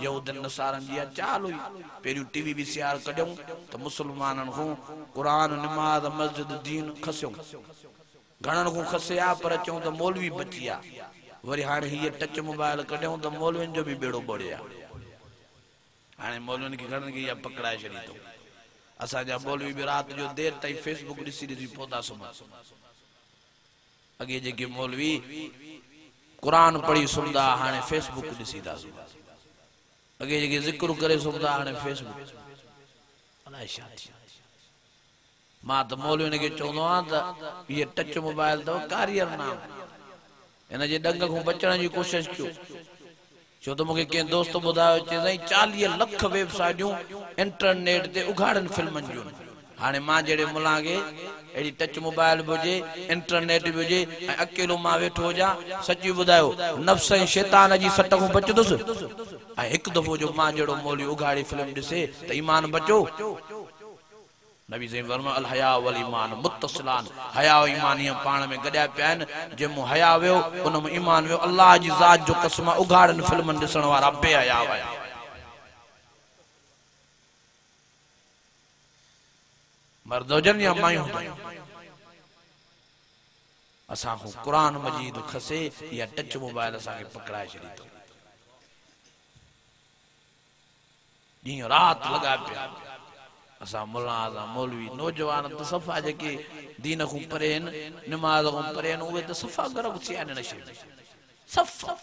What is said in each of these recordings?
यहूदन नसारन जी चाल हुई पेरियो टीवी भी सियार कढूं तो मुसलमानन को कुरान नमाज मस्जिद दीन खस्यो घणन को खसिया पर चऊं तो मौलवी बचिया वरी हाणे ये टच मोबाइल कढूं तो मौलविन जो भी बेड़ो बढ़िया हाणे मौलविन की घणन की या पकड़ाए छड़ी तो असा जा मौलवी भी रात जो देर ताई फेसबुक दिसी दिसी पोता सुमा अगे जेके मौलवी कुरान पढ़ी सुनदा हाणे फेसबुक दिसी दा अगे जेके जिक्र करे सुनदा हाणे फेसबुक अलाए छा मां तो मौलवी के चवंदो आ त ये टच मोबाइल तो कारियर नाम इन जे डंग को बचण जी कोशिश कयो छो तो मुके के दोस्त बुधायो चे 40 लाख वेबसाइटूं इंटरनेट ते उघाड़न फिल्मन जो हाने मां जेड़े मुला के एडी टच मोबाइल बुजे इंटरनेट बुजे अकेलो मां वेठो जा सच्ची बुधायो नफ्स ए शैतान जी सट को बचदुस एक दफो जो मां जेड़ो मौली उघाड़ी फिल्म दिसे त ईमान बचो नबी सही फरमा अल हया वल ईमान मुत्तसिलान हया और ईमान ये पाण में गड्या प्यान जे मु हया वयो उन में ईमान वयो अल्लाह जी जात जो कसम उघाड़न फिल्मन दिसण वारा बे हया वया मर्दोजन या मायूं असा को कुरान मजीद खसे या टच मोबाइल असा के पकड़ाए छड़ी तो दी रात लगा पे असा मुल्ला असा मौलवी नौजवान तो सफा जेके दीन को परेन नमाज को परेन उवे तो सफा घर को चियान नशे सफा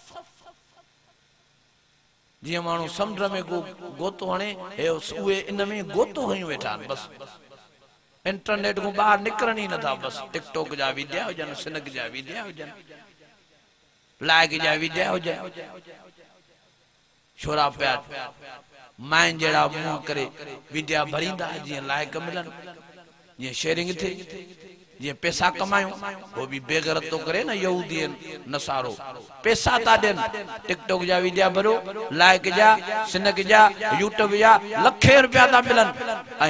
जी मानु समुद्र में को गोतो हणे हे उवे इन में गोतो हई वेठा बस इंटरनेट को बाहर निकलन ही न था बस टिकटॉक जा वीडियो हो जन सिनक जा वीडियो हो जन लाइक जा वीडियो हो जन छोरा प्यार माइन जेड़ा मुंह करे वीडियो भरींदा जी लाइक मिलन ये शेयरिंग थी ये पैसा कमायो वो भी बेगैरत तो करे ना यहूदी नसारो पैसा ता देन टिकटॉक जा वीडियो भरो लाइक जा सिनक जा यूट्यूब जा लखे रुपया ता मिलन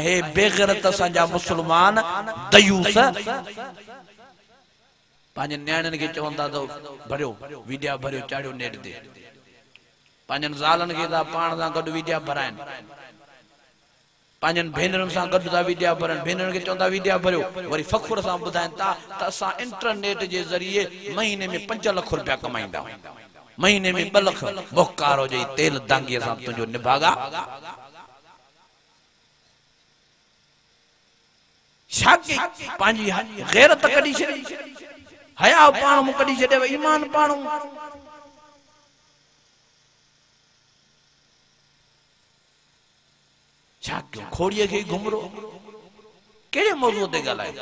हे बेगैरत असा मुसलमान दयूस पांच न्याणन के चवंदा तो भरियो वीडियो भरियो चाड़ियो नेट दे पांजन जालन के दा पाण सा गड वीडियो भराइन पांजन भेनरन सा गड दा वीडियो भरन भेनरन के चोंदा वीडियो भरियो वरी फखुर सा बुधाइन ता असा इंटरनेट जे जरिए महीने में 5 लाख रुपया कमाइंदा महीने में 2 लाख बोकारो जे तेल दांगी सा तुजो निभागा शाकी पांजी गैरत कडी छे हया पाण मु कडी छे ईमान पाण खोड़िए के घुमरो केड़े मौजूद ते गलाए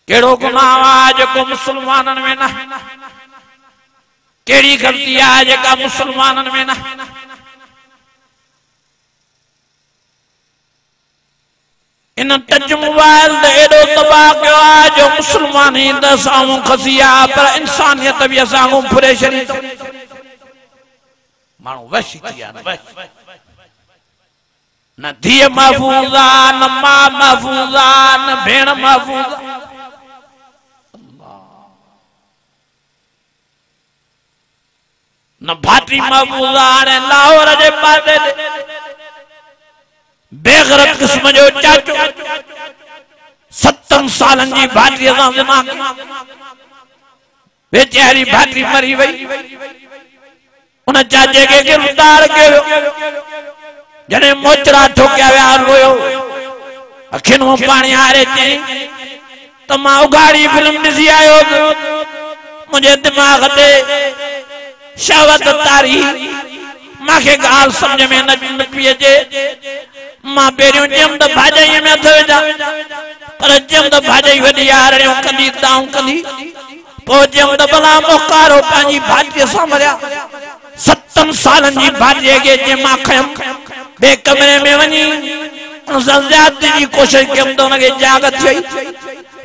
केड़ो गुनाह आज को मुसलमानन में ना केड़ी गलती आज का मुसलमानन में ना इन टच मोबाइल दे एडो तबाह कयो आज मुसलमान ही द सामू खसिया पर इंसानियत भी असांगो फुरे छड़ी मानो वशी थिया न धीअ महफूजा न मां महफूजा न भेण महफूजा न भाटी महफूजा ने लाहौर जे पासे बेगैरत किस्म जो चाचो 70 सालन जी भाटी सा दिमाग बेचारी भाटी मरी वई उन चाचे के गिरफ्तार कयो जने मोचरा ठोकिया वे रोयो अखिन में पानी हारे चई त मां उगाड़ी फिल्म दिसी आयो मुझे दिमाग ते शहवत तारी माखे गाल समझ में न पिए मां पेरियो जम त भाजई में थे जा पर जम त भाजई वडी यार कंदी ताऊ कंदी पो जम त भला मोकारो पांजी भाटी सामरिया 70 सालन जी भाटी के जे मां खयम बे कमरे में वनी ज्यादती की कोशिश कम तो नगे जागत थई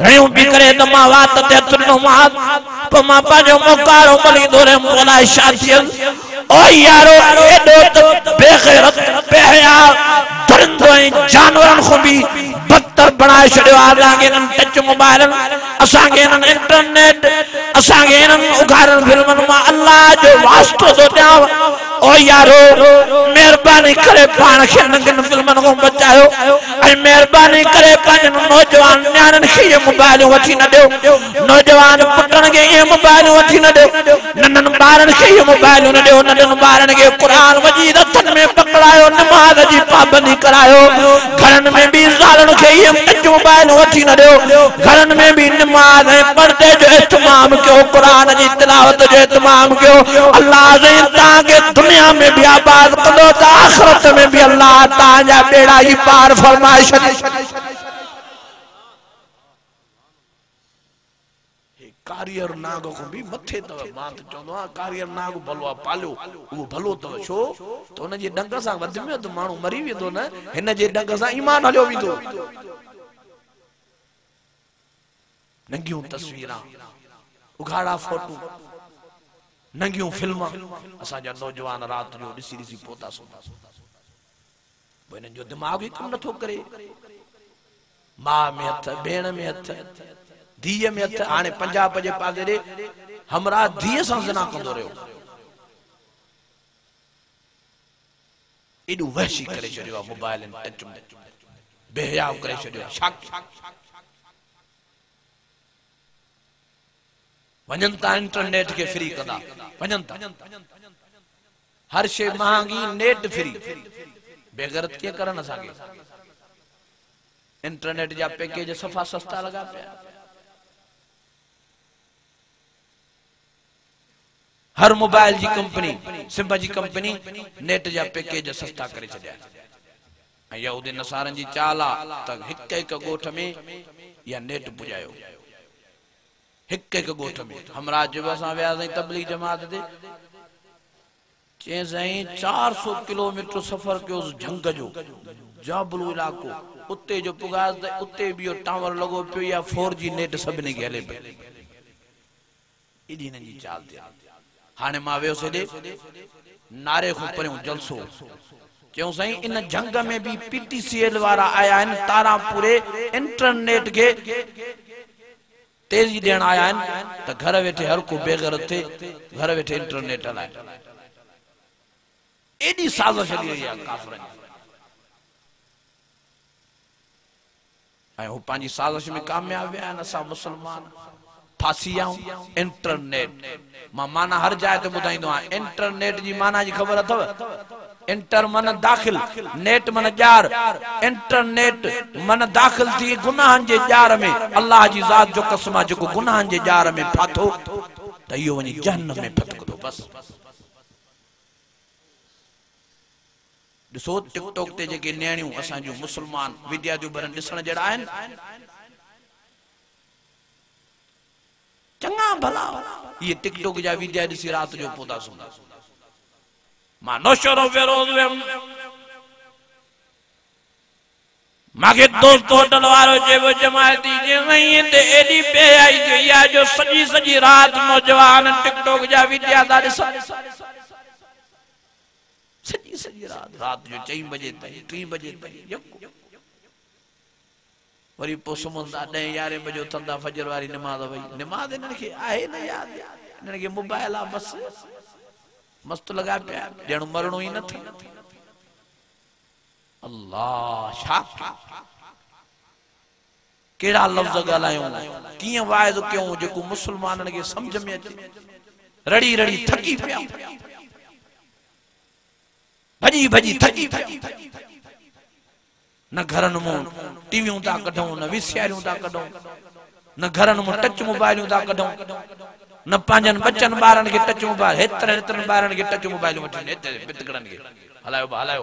रयो भी करे त मां वात ते तुनो मां प मां पाजो मोकारो मली दोरे मोला शातियल ओ यारो एडो त बेगैरत बेहया दरिंदो जानवरन को भी बदतर बनाए छड़ियो आगे न टच मोबाइल असांगे न इंटरनेट असांगे न उघारन फिल्मन मा अल्लाह जो वास्तो तो ॾियाव ओ यारो मेहरबानी करे पाण खे नंगन फिल्मन को बचायो ऐं मेहरबानी करे पंहिंजन नौजवान न्याणन खे ये मोबाइल वठी न ॾियो नौजवान पुटन खे ये मोबाइल वठी न ॾियो नंढन ॿारन खे ये मोबाइल न ॾियो नंढन ॿारन खे कुरान मजीद हथन में पकड़ायो नमाज जी पाबंदी करायो घरन में भी ज़ालन खे ये टच मोबाइल वठी न ॾियो घरन में भी नमाज ऐं पर्दे जो इत्माम कयो कुरान जी तिलावत जो इत्माम कयो अल्लाह से ताके दुनिया में भी आबाद करो तो आखिरत में भी अल्लाह ताजा बेड़ा ही पार फरमाए छॾे कारियर नाग को भी मथे तव मां त चवंदो आ कारियर नाग भलो पालियो वो भलो तव छो तो उन जे डंग सां वध में तो माण्हू मरी वेंदो न हिन जे डंग सां ईमान हलियो वेंदो नंगियूं तस्वीरां उघाड़ा फोटो नंगियूं फिल्म असा जा नौजवान रात जो ॾिसी ॾिसी पोता सोता इन्हनि जो दिमाग ही कम नथो करे मां में हथ भेण में हथ धीअ में हथ हाणे पंजाब जे पासे ॾे हमरा धीअ सां ज़िना कंदो रहियो एॾो वहशी करे छॾियो आहे मोबाइल टच में बेहयाव करे छॾियो आहे वञनि था इंटरनेट के फ्री कंदा वञनि था हर शे महांगी नेट फ्री बेगरत के करन असांखे इंटरनेट जा पैकेज सफ़ा सस्ता लगा पिया हर मोबाइल जी कंपनी सिम जी कंपनी नेट जा पैकेज सस्ता करे छॾिया ऐं यहूदी नसारन जी चाल आहे त हिक हिक ॻोठ में या नेट पुॼायो हिक हिक ॻोठ में हमरा जब असां वियासीं तबलीग जमात ते चई साईं 400 किलोमीटर सफ़र कयो जंग जो जाबलू इलाको उते जो पुगास त उते भी टावर लगो पियो या 4G नेट सभिनी खे हले पियो एॾी हिननि जी चाल थी हाणे मां वियो से नारे खां परियों जलसो क्यों साईं इन जंग में भी PTCL वारा आया आहिनि तारापुरे इंटरनेट के तेजी देण आया आहिनि त घर वेठे हर को बेगैरत थे घर वेठे इंटरनेट हलाए एडी साज़िश हली रही आहे काफ़िरनि ऐं हू पंहिंजी साज़िश में कामयाब विया आहिनि असां मुसलमान फासी आऊं इंटरनेट मां माना हर जाइ ते ॿुधाईंदो आहियां इंटरनेट जी माना जी ख़बर अथव इंटर मन दाखिल नेट मन जार इंटरनेट मन दाखिल थी गुनाहन जे जार में अल्लाह जी ज़ात जो कसम जो गुनाहन जे जार में फाथो त इहो वनी जहन्नम में फटकदो बस ॾिसो टिकटॉक ते जेके नियाणियूं असां जो मुसलमान विद्या जो बरन ॾिसण जड़ा आहिनि चंगा भला ये टिकटॉक जा विद्या ॾिसी रात जो पोता सुना मां नौशरो विरोध वेम मागे दोस्त होटल वारो जेबो जमायती जे नहीं ते एडी पे आई गया जो सजी सजी रात नौजवान टिकटॉक जा विद्या दा सजी सजी रात जो 4 बजे ताईं 3 बजे ताईं वरी पो सुमंदा 10 11 बजे उथंदा फजर वारी नमाज भई नमाज इनन के आहे न याद इनन के मोबाइल आ बस मस्त लगा पे जण मरणो ही न थी अल्लाह शाक केड़ा लफ्ज गालायो किया वाइज क्यों जो मुसलमानन के समझ में अचे रड़ी रड़ी थकी पिया भजी भजी थकी न घरन मु टीवियों ता कढो न विसियारियों ता कढो न घरन मु टच मोबाइलियों ता कढो न पांजन बच्चन बारन के टच मोबाइल हेतर बारन के टच मोबाइल वठी ने बितकड़न के हलायो हलायो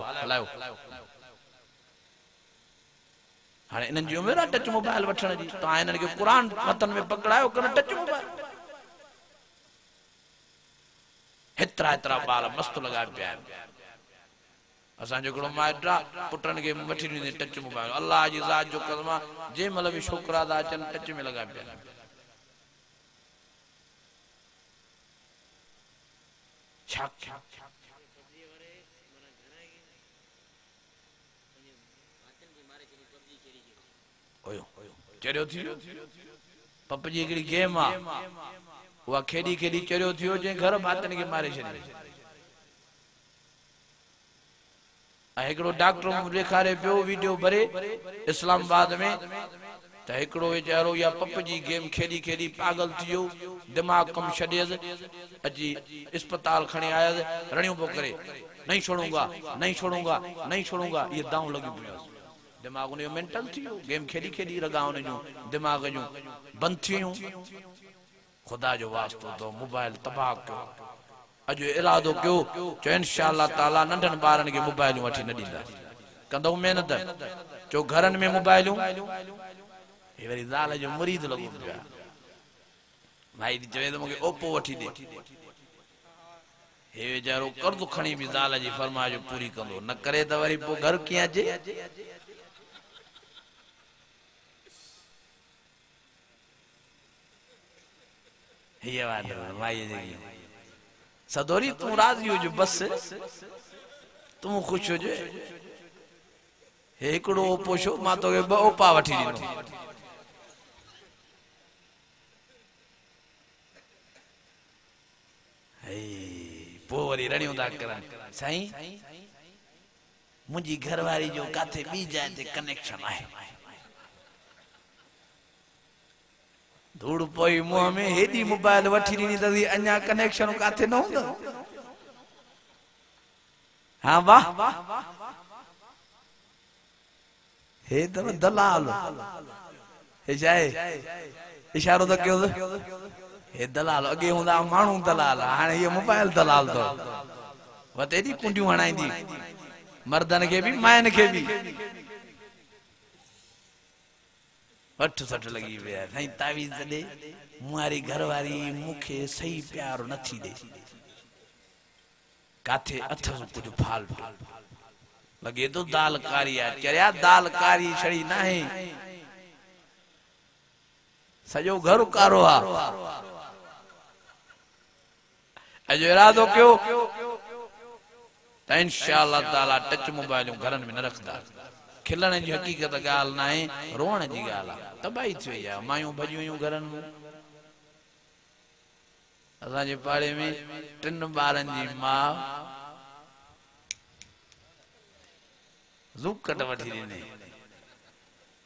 हाने इनन जो मेरा टच मोबाइल वठण जी ता इनन के कुरान मतन में पकड़ायो कन टच मोबाइल हेतरा बाल मस्त लगा पिया असा जो माइट्रा पुटन के वठी दी टच मोबाइल अल्लाह जी ज़ात जो कसम जे मतलब भी छोकरा दा अचन टच में लगा पिया छक ओयो चरियो थी पपजी एकड़ी गेम आ वह खेड़ी खेड़ी चरियो थियो जे घर भातन के मारे छे एकड़ो डॉक्टर देखारे पियो वीडियो भरे इस्लामाबाद में त एकड़ो वेचारो या पप जी गेम खेड़ी खेड़ी पागल थियो दिमाग कम छडेस अजी अस्पताल खणे आया रणियो पो करे नहीं छोड़ूंगा नहीं छोड़ूंगा नहीं छोड़ूंगा ये दाव लगी पियो दिमाग ने मेंटल थियो गेम खेड़ी खेड़ी रगा उन जो दिमाग जो बंद थियो खुदा जो वास्तो तो मोबाइल तबाह कयो अज इरादो क्यों चो इंशाअल्लाह ताला नंढन बारन के मोबाइल वठी न दींदा कंदो मेहनत चो घरन में मोबाइल हे वरी जाल जो मुरीद लगो पिया भाई चवे तो मुके ओप्पो वठी दे हे बेचारो कर्ज खणी भी जाल जी फरमाइश पूरी कंदो न करे त वरी पो घर किया जे ये बात भाई जी सदोरी तू राजी हो जो बस तू खुश हो जो एकड़ो पोशो मा तो के ओपा वठी दिनो हे पोरी रणियो दा करन साईं मुजी घरवारी जो काथे बी जाए ते कनेक्शन आहे धूड़ पोई मुंह में हेडी मोबाइल वठी नी तदी अन्या कनेक्शन काथे न होंदा हां वाह हे तो दलाल हे जाए इशारो तो क्यों हे दलाल अगे हुंदा मानू दलाल हाने ये मोबाइल दलाल तो वतेडी कुंडियूं हणाईंदी मर्दन के भी मायन के भी वठ सट लगी वे नहीं तावीज दे मुआरी घरवारी मुखे सही प्यार नथी दे काथे अथस कुछ फाल्टू लगे तो दाल कारी आ चरिया दाल कारी छड़ी नहीं सजो घर कारो आ अजो इरादो क्यों त इंशाअल्लाह ताला टच मोबाइल घरन में न रखदा खिलण जी हकीकत गाल ना है रोण जी गाल तबाही थी या मायूं भजियूं घरन में असा जे पाड़े में 3 बारन जी मां ज़ुकट वठी दिने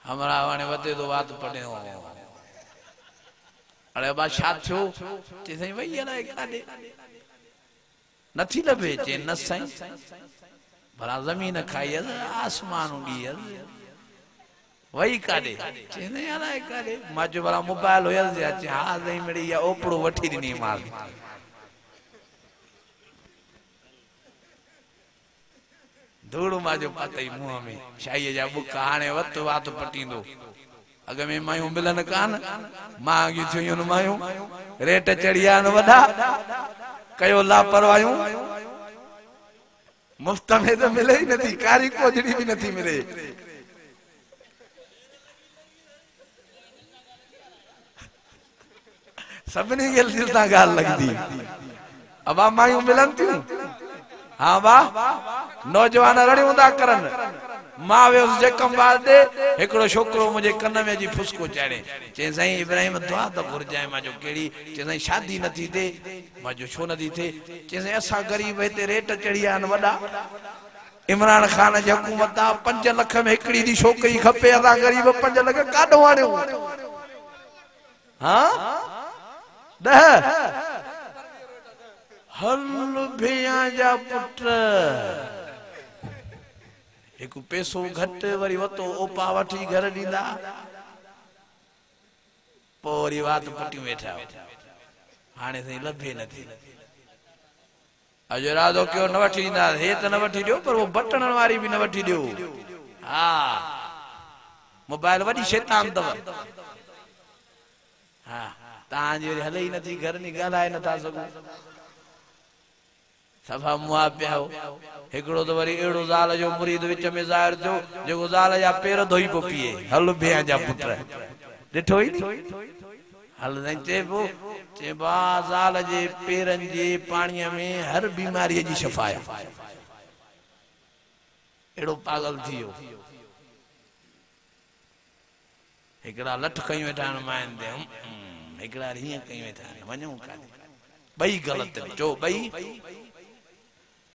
हमरा वाने वते तो बात पड़े हो अरे बा छा थियो ते सही वई अलाए काडे नथी लभे चे न सही भला जमीन खाई आसमान उड़ी वही काडे चेने अलाए काडे माजो भला मोबाइल होयल जे अचे हा सही मिड़ी या ओपड़ो वठी दिनी माल धूड़ माजो पातई मुंह में शाही जा बुक हाने वत वात पटींदो अग में मायूं मिलन कान मांगी थियूं मायूं रेट चढ़िया न वडा कयो लापरवायूं मुफ्त में तो मिले ही नहीं कारी कोजड़ी भी नहीं मिले सबने के दिल ता गाल लगदी अब आ मायूं मिलन थियूं हां वाह नौजवान रड़ियूं ता करन मां वे उस जकम वाल दे एकड़ो छोकरो मुझे कन में जी फुसको चाड़े चे सही इब्राहिम दुआ तो घुरजाए माजो केड़ी चे सही शादी नथी थे माजो छो नथी थे चे सही असा गरीब हेते रेट चढ़िया न वडा इमरान खान जी हुकूमत 5 लाख में एकड़ी दी छोकरी खपे असा गरीब 5 लाख काडो आणियो हां 10 हल भेया जा पुत्र एक पैसो घट वरी वतो ओपा वठी घर दींदा पोरी बात पटी बैठा हाने सही लभे नथी अजो रादो क्यों न वठी दींदा हे त न वठी दियो पर वो बटन वाली भी न वठी दियो हां मोबाइल वडी शैतान दव हां तां जे हले ही नथी घर नी गालाए न था सको सभा मुआ पिया एकड़ो तो वरी एड़ो जाल जो मुरीद विच में ज़ाहिर थियो जो जाल या पैर धोई पो पिए हल भेया जा पुत्र डिठो ही नहीं हल चे बा जाल जे पैरन जे पानी में हर बीमारी जी शफा है एड़ो पागल थियो एकड़ा लठ कई वेठा मायन दे हिकिड़ा हीअं कयूं था वञूं कान्हे ॿई ग़लति जो ॿई